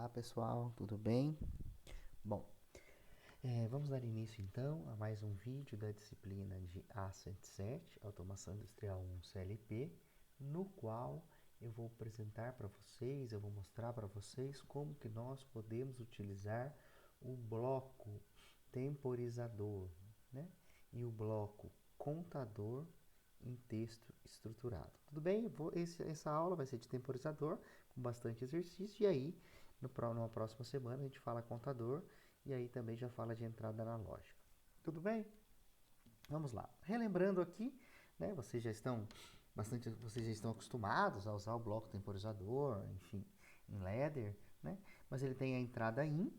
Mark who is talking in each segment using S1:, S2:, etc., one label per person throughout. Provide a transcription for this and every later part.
S1: Olá pessoal, tudo bem? Bom, vamos dar início então a mais um vídeo da disciplina de A107, Automação Industrial 1 CLP, no qual eu vou apresentar para vocês, eu vou mostrar para vocês como que nós podemos utilizar o bloco temporizador, né? E o bloco contador em texto estruturado. Tudo bem? Essa aula vai ser de temporizador, com bastante exercício, e aí numa próxima semana a gente fala contador e aí também já fala de entrada analógica. Tudo bem? Vamos lá. Relembrando aqui, né, vocês já estão acostumados a usar o bloco temporizador, enfim, em ladder, né? Mas ele tem a entrada in,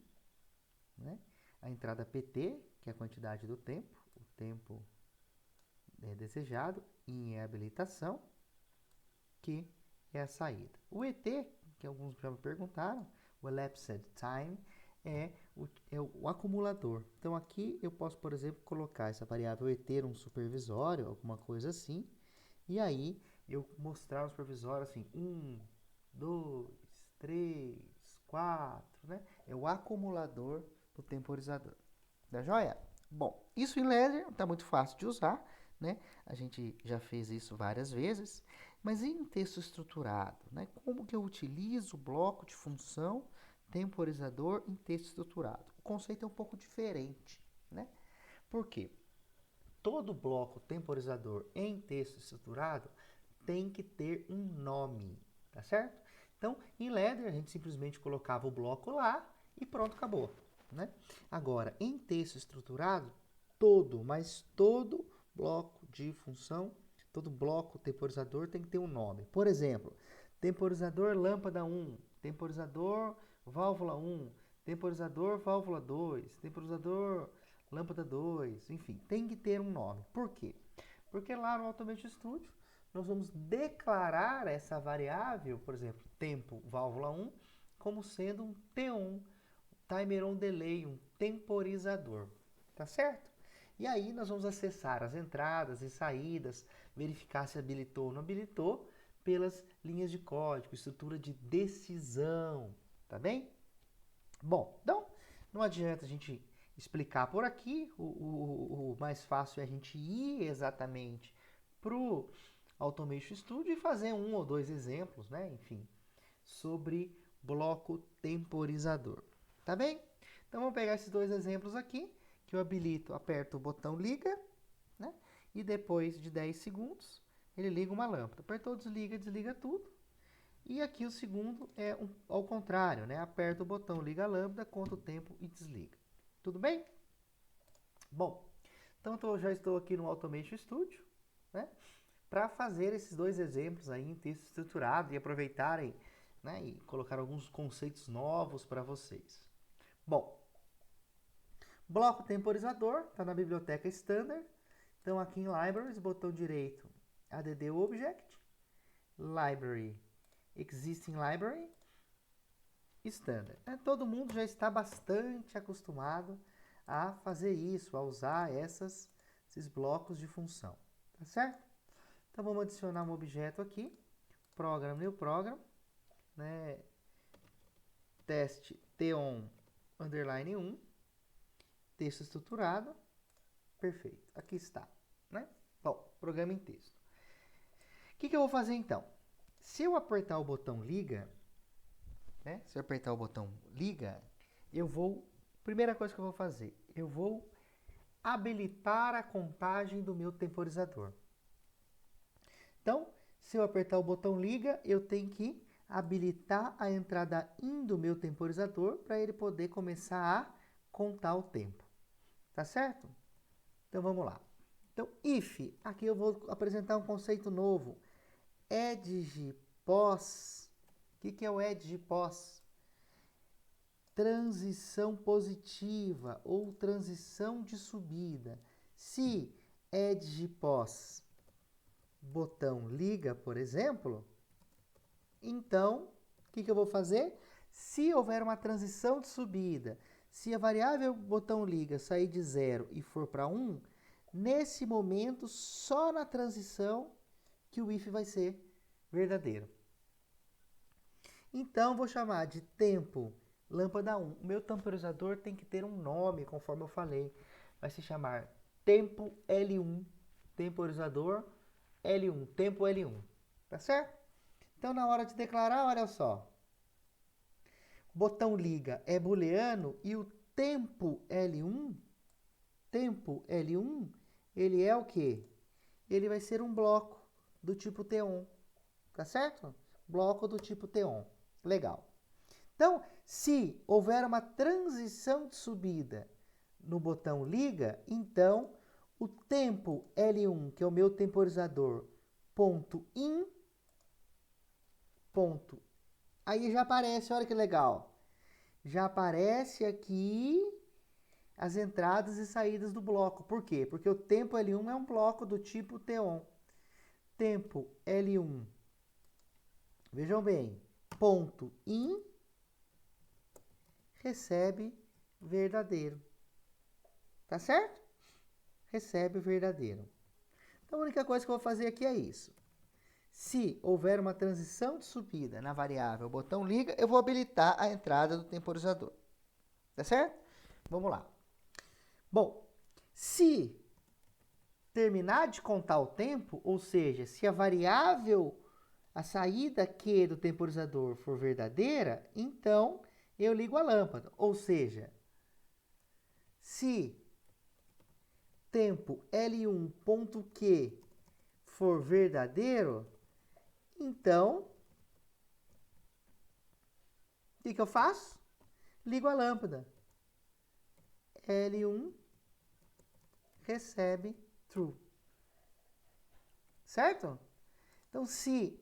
S1: né? A entrada pt, que é a quantidade do tempo, o tempo desejado, in é a habilitação, que é a saída. O ET, que alguns já me perguntaram, o elapsed time, é o acumulador. Então aqui eu posso, por exemplo, colocar essa variável ET num supervisório, alguma coisa assim, e aí eu mostrar no supervisório assim, 1, 2, 3, 4, né? É o acumulador do temporizador. Da joia? Bom, isso em ladder está muito fácil de usar, né? A gente já fez isso várias vezes, mas em texto estruturado, né? Como que eu utilizo o bloco de função temporizador em texto estruturado? O conceito é um pouco diferente, né? Por quê? Todo bloco temporizador em texto estruturado tem que ter um nome, tá certo? Então, em ladder, a gente simplesmente colocava o bloco lá e pronto, acabou, né? Agora, em texto estruturado, todo bloco de função, todo bloco temporizador tem que ter um nome. Por exemplo, temporizador lâmpada 1, temporizador válvula 1, temporizador válvula 2, temporizador lâmpada 2, enfim, tem que ter um nome. Por quê? Porque lá no Automation Studio nós vamos declarar essa variável, por exemplo, tempo válvula 1, como sendo um T1, Timer on Delay, um temporizador. Tá certo? E aí nós vamos acessar as entradas e saídas, verificar se habilitou ou não habilitou, pelas linhas de código, estrutura de decisão. Tá bem? Bom, então não adianta a gente explicar por aqui, o mais fácil é a gente ir exatamente para o Automation Studio e fazer um ou dois exemplos, né? Enfim, sobre bloco temporizador. Tá bem? Então vamos pegar esses dois exemplos aqui, que eu habilito, aperto o botão liga, né? E depois de 10 segundos, ele liga uma lâmpada. Apertou, desliga, desliga tudo. E aqui o segundo é ao contrário, né? Aperta o botão, liga a lâmpada, conta o tempo e desliga. Tudo bem? Bom, então eu já estou aqui no Automation Studio, né? Para fazer esses dois exemplos aí em texto estruturado e aproveitarem, né? E colocar alguns conceitos novos para vocês. Bom, bloco temporizador está na biblioteca Standard. Então aqui em Libraries, botão direito, add object, Library, Existing Library, Standard. Todo mundo já está bastante acostumado a fazer isso, a usar esses blocos de função. Tá certo? Então vamos adicionar um objeto aqui, program, new program, né? Teste ton underline 1, texto estruturado, perfeito, aqui está, né? Bom, programa em texto. O que eu vou fazer então? Se eu apertar o botão liga, né? Se eu apertar o botão liga, primeira coisa que eu vou fazer, eu vou habilitar a contagem do meu temporizador. Então, se eu apertar o botão liga, eu tenho que habilitar a entrada in do meu temporizador para ele poder começar a contar o tempo. Tá certo? Então vamos lá. Então, if, aqui eu vou apresentar um conceito novo. Edge pós. O que é o edge pós? Transição positiva ou transição de subida. Se edge pós botão liga, por exemplo, então o que eu vou fazer? Se houver uma transição de subida, se a variável botão liga sair de 0 e for para 1, nesse momento, só na transição que o if vai ser verdadeiro. Então, vou chamar de tempo lâmpada 1. O meu temporizador tem que ter um nome, conforme eu falei. Vai se chamar tempo L1, temporizador L1, tempo L1. Tá certo? Então, na hora de declarar, olha só. Botão liga é booleano e o tempo L1, ele é o quê? Ele vai ser um bloco do tipo T-on. Tá certo? Bloco do tipo T-on. Legal. Então, se houver uma transição de subida no botão liga, então o tempo L1, que é o meu temporizador, ponto in, ponto. Aí já aparece, olha que legal. Já aparece aqui as entradas e saídas do bloco. Por quê? Porque o tempo L1 é um bloco do tipo T-on. Tempo L1, vejam bem, ponto in, recebe verdadeiro. Tá certo? Recebe o verdadeiro. Então, a única coisa que eu vou fazer aqui é isso. Se houver uma transição de subida na variável botão liga, eu vou habilitar a entrada do temporizador. Tá certo? Vamos lá. Bom, se terminar de contar o tempo, ou seja, se a variável, a saída Q do temporizador for verdadeira, então eu ligo a lâmpada. Ou seja, se tempo L1.Q for verdadeiro, então, o que eu faço? Ligo a lâmpada. L1 recebe true. Certo? Então, se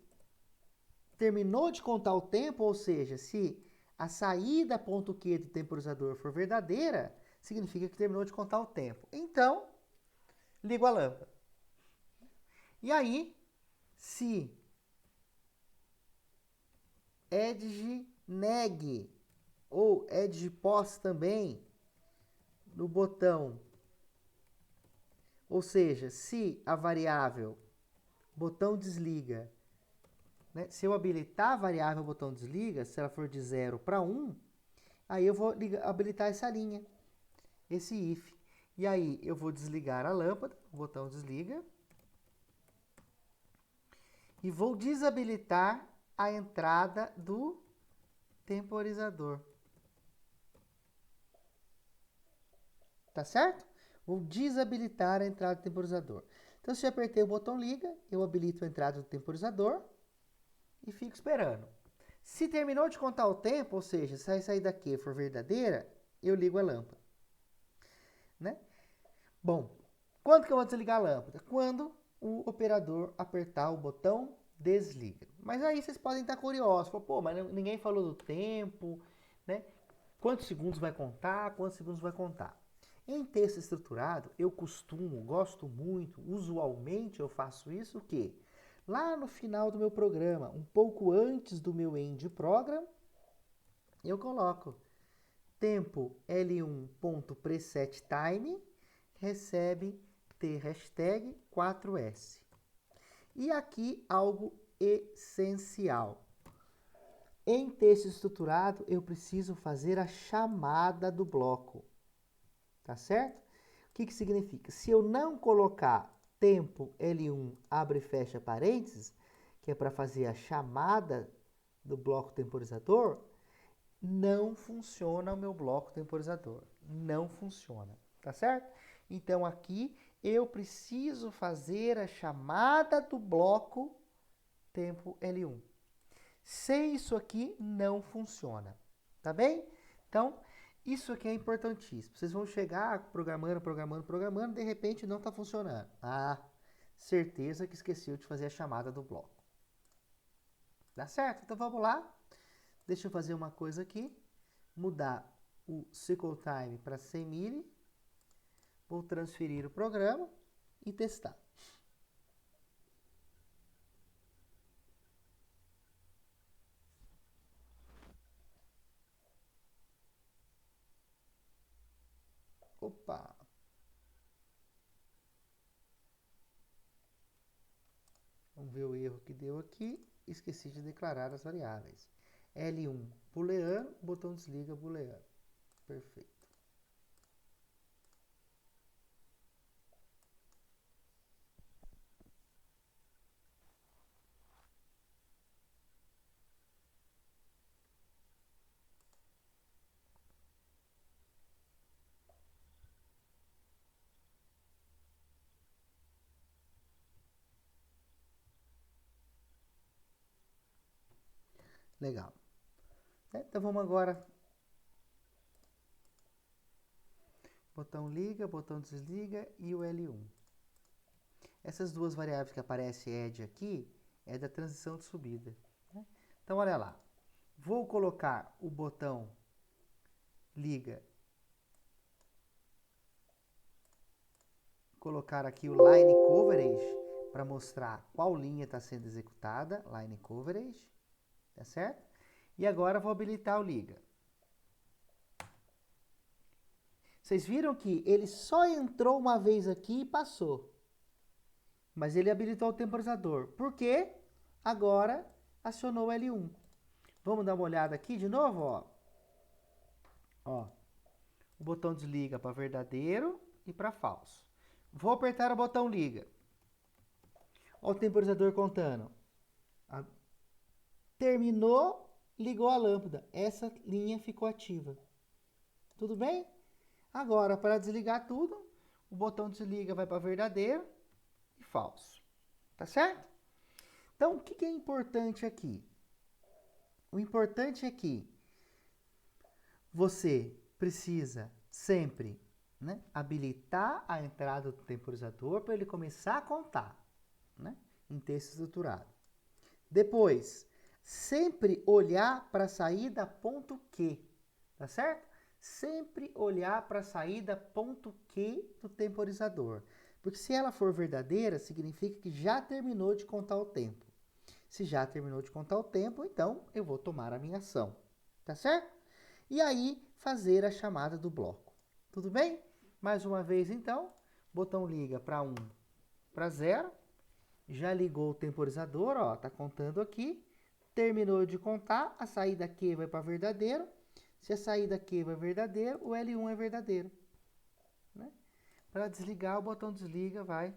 S1: terminou de contar o tempo, ou seja, se a saída ponto Q do temporizador for verdadeira, significa que terminou de contar o tempo. Então, ligo a lâmpada. E aí, se edge neg ou edge pos também no botão, ou seja, se a variável botão desliga, né, se eu habilitar a variável botão desliga, se ela for de 0 para 1, aí eu vou habilitar essa linha, esse if. E aí eu vou desligar a lâmpada, o botão desliga, e vou desabilitar a entrada do temporizador. Tá certo? Vou desabilitar a entrada do temporizador. Então, se eu apertei o botão liga, eu habilito a entrada do temporizador e fico esperando. Se terminou de contar o tempo, ou seja, se a saída Q for verdadeira, eu ligo a lâmpada. Né? Bom, quando que eu vou desligar a lâmpada? Quando o operador apertar o botão desliga. Mas aí vocês podem estar curiosos. Pô, mas ninguém falou do tempo, né? Quantos segundos vai contar? Quantos segundos vai contar? Em texto estruturado, eu gosto muito, usualmente eu faço isso, o quê? Lá no final do meu programa, um pouco antes do meu end program, eu coloco tempo L1.presetTime recebe T hashtag 4S. E aqui algo essencial. Em texto estruturado, eu preciso fazer a chamada do bloco. Tá certo? O que significa? Se eu não colocar tempo L1 abre e fecha parênteses, que é para fazer a chamada do bloco temporizador, não funciona o meu bloco temporizador. Não funciona. Tá certo? Então, aqui eu preciso fazer a chamada do bloco tempo L1. Sem isso aqui, não funciona. Tá bem? Então, isso aqui é importantíssimo. Vocês vão chegar programando, de repente não está funcionando. Ah, certeza que esqueceu de fazer a chamada do bloco. Dá certo? Então, vamos lá. Deixa eu fazer uma coisa aqui. Mudar o cycle time para 100 mili. Vou transferir o programa e testar. Opa! Vamos ver o erro que deu aqui. Esqueci de declarar as variáveis. L1 booleano, o botão desliga booleano. Perfeito. Legal. Então vamos agora. Botão liga, botão desliga e o L1. Essas duas variáveis que aparecem ED aqui é da transição de subida. Né? Então olha lá. Vou colocar o botão liga. Colocar aqui o line coverage para mostrar qual linha está sendo executada. Line coverage. Tá certo? E agora vou habilitar o liga. Vocês viram que ele só entrou uma vez aqui e passou. Mas ele habilitou o temporizador. Por quê? Agora acionou o L1. Vamos dar uma olhada aqui de novo, ó. Ó. O botão desliga para verdadeiro e para falso. Vou apertar o botão liga. Ó o temporizador contando. Terminou, ligou a lâmpada. Essa linha ficou ativa. Tudo bem? Agora, para desligar tudo, o botão desliga vai para verdadeiro e falso. Tá certo? Então, o que é importante aqui? O importante é que você precisa sempre, né, habilitar a entrada do temporizador para ele começar a contar, né, em texto estruturado. Depois, sempre olhar para a saída ponto Q, tá certo? Sempre olhar para a saída ponto Q do temporizador. Porque se ela for verdadeira, significa que já terminou de contar o tempo. Se já terminou de contar o tempo, então eu vou tomar a minha ação. Tá certo? E aí, fazer a chamada do bloco. Tudo bem? Mais uma vez, então, botão liga para 1, para 0. Já ligou o temporizador, ó, tá contando aqui. Terminou de contar, a saída Q vai para verdadeiro. Se a saída Q vai verdadeiro, o L1 é verdadeiro. Né? Para desligar, o botão desliga vai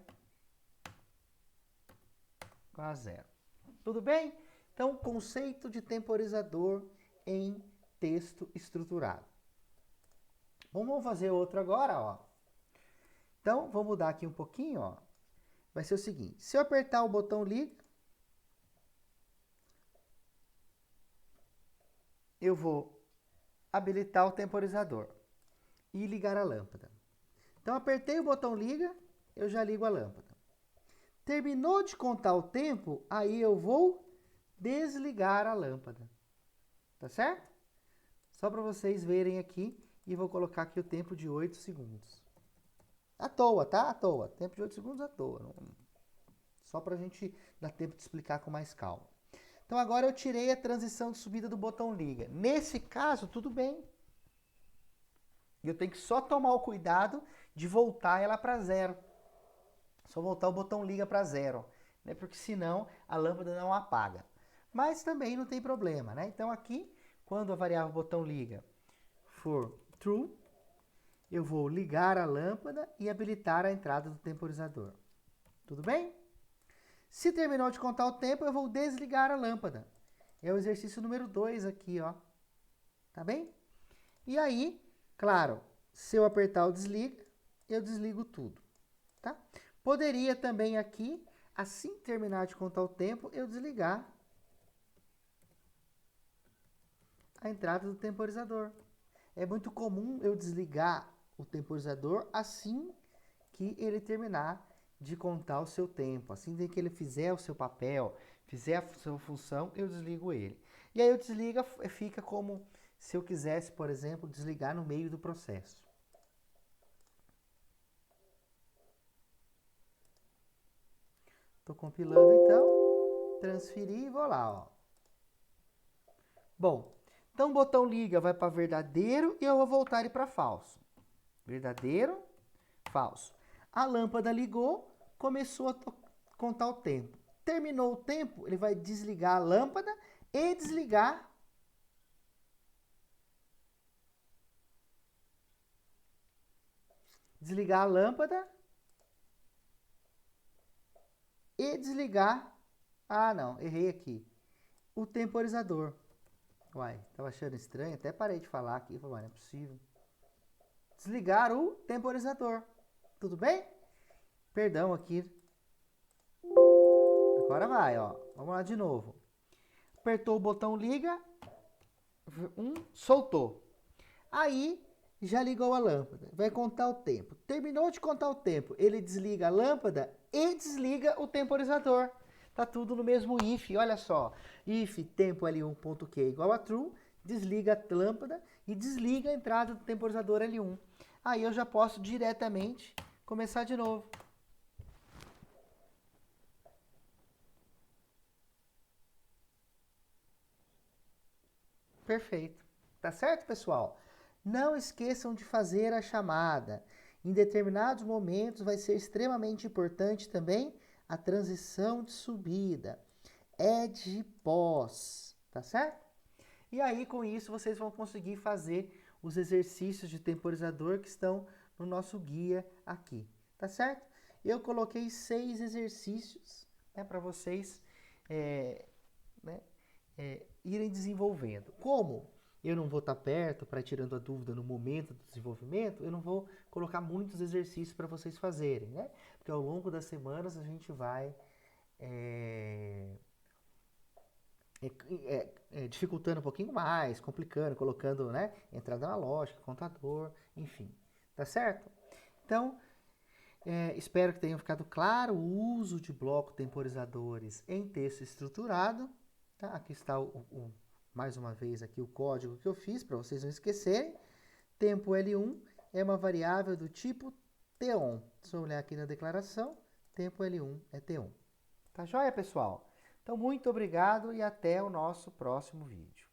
S1: para 0. Tudo bem? Então, conceito de temporizador em texto estruturado. Vamos fazer outro agora, ó. Então, vamos mudar aqui um pouquinho, ó. Vai ser o seguinte, se eu apertar o botão liga, eu vou habilitar o temporizador e ligar a lâmpada. Então, apertei o botão liga, eu já ligo a lâmpada. Terminou de contar o tempo, aí eu vou desligar a lâmpada. Tá certo? Só para vocês verem aqui, e vou colocar aqui o tempo de 8 segundos. À toa, tá? À toa. Tempo de 8 segundos à toa. Só para a gente dar tempo de explicar com mais calma. Então, agora eu tirei a transição de subida do botão liga. Nesse caso, tudo bem. Eu tenho que só tomar o cuidado de voltar ela para 0. Só voltar o botão liga para 0. Né? Porque senão a lâmpada não apaga. Mas também não tem problema. Né? Então, aqui, quando a variável botão liga for true, eu vou ligar a lâmpada e habilitar a entrada do temporizador. Tudo bem? Se terminou de contar o tempo, eu vou desligar a lâmpada. É o exercício número 2 aqui, ó. Tá bem? E aí, claro, se eu apertar o desliga, eu desligo tudo, tá? Poderia também aqui, assim que terminar de contar o tempo, eu desligar a entrada do temporizador. É muito comum eu desligar o temporizador assim que ele terminar de contar o seu tempo. Assim que ele fizer o seu papel, fizer a sua função, eu desligo ele. E aí eu desligo, fica como se eu quisesse, por exemplo, desligar no meio do processo. Estou compilando então, transferir e vou lá, ó. Bom, então o botão liga vai para verdadeiro e eu vou voltar ele para falso. Verdadeiro, falso. A lâmpada ligou, começou a contar o tempo. Terminou o tempo, ele vai desligar a lâmpada e desligar desligar a lâmpada e desligar... Ah, não, errei aqui. O temporizador. Uai, tava achando estranho, até parei de falar aqui, falei, não é possível. Desligar o temporizador. Tudo bem? Perdão aqui. Agora vai, ó. Vamos lá de novo. Apertou o botão liga. Soltou. Aí, já ligou a lâmpada. Vai contar o tempo. Terminou de contar o tempo. Ele desliga a lâmpada e desliga o temporizador. Tá tudo no mesmo if. Olha só. If tempo L1.q igual a true. Desliga a lâmpada e desliga a entrada do temporizador L1. Aí eu já posso diretamente começar de novo. Perfeito. Tá certo, pessoal? Não esqueçam de fazer a chamada. Em determinados momentos vai ser extremamente importante também a transição de subida. Edge pós, tá certo? E aí, com isso, vocês vão conseguir fazer os exercícios de temporizador que estão no nosso guia aqui, tá certo? Eu coloquei 6 exercícios, né, para vocês né, irem desenvolvendo. Como eu não vou estar perto para tirando a dúvida no momento do desenvolvimento, eu não vou colocar muitos exercícios para vocês fazerem, né? Porque ao longo das semanas a gente vai dificultando um pouquinho mais, complicando, colocando, né, entrada analógica, contador, enfim, tá certo? Então, espero que tenham ficado claro o uso de bloco temporizadores em texto estruturado. Tá? Aqui está mais uma vez aqui o código que eu fiz para vocês não esquecerem. Tempo L1 é uma variável do tipo T1. Se eu olhar aqui na declaração, tempo L1 é T1. Tá joia, pessoal? Então, muito obrigado e até o nosso próximo vídeo.